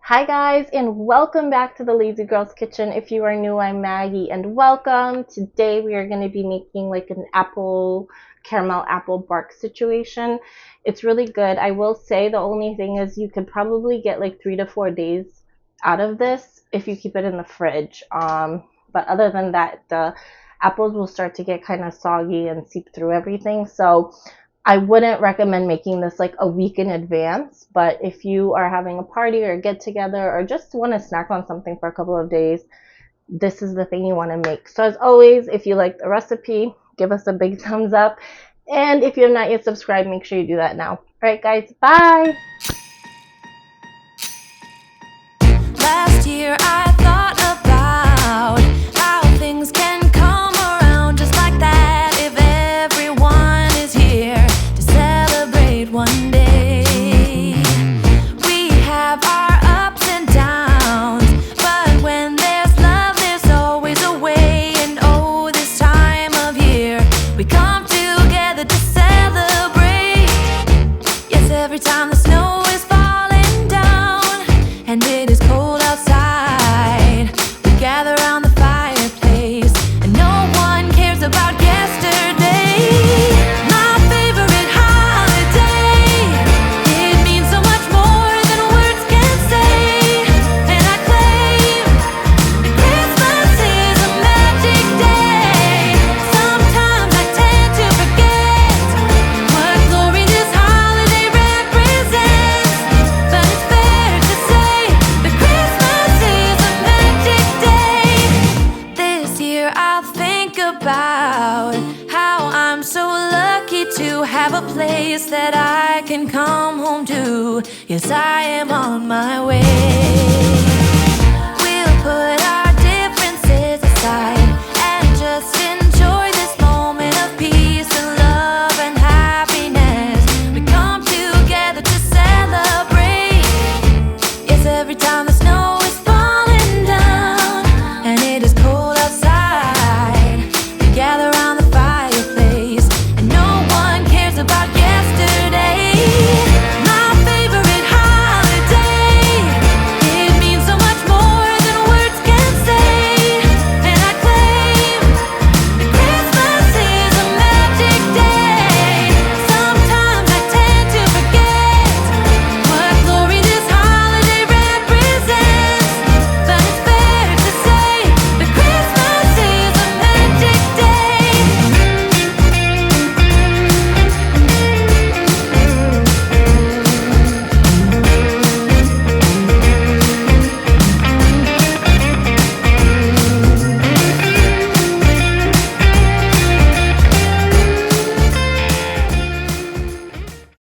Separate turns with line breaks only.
Hi guys, and welcome back to the Lazy Girls Kitchen. If you are new, I'm Maggie and welcome. Today we are going to be making like an caramel apple bark situation. It's really good. I will say the only thing is you could probably get like 3 to 4 days out of this if you keep it in the fridge. But other than that, the apples will start to get kind of soggy and seep through everything. So I wouldn't recommend making this like a week in advance, but if you are having a party or a get together or just want to snack on something for a couple of days, this is the thing you want to make. So as always, if you like the recipe, give us a big thumbs up. And if you're not yet subscribed, make sure you do that now. All right, guys, bye.
Last year I thought about how things can come around just like that if everyone is here to celebrate one day. We have our ups and downs, but when there's love there's always a way. And oh, this time of year we come together to celebrate. Yes, every time the snow is falling down and it is cold outside, we gather around the fireplace and no one cares about yesterday. My favorite holiday, it means so much more than words can say. And I claim that Christmas is a magic day. Sometimes I tend to forget what glory this holiday represents, but it's fair to say that Christmas is a magic day. This year I'll think about how I'm so lucky to have a place that I can come home to. Yes, I am on my way.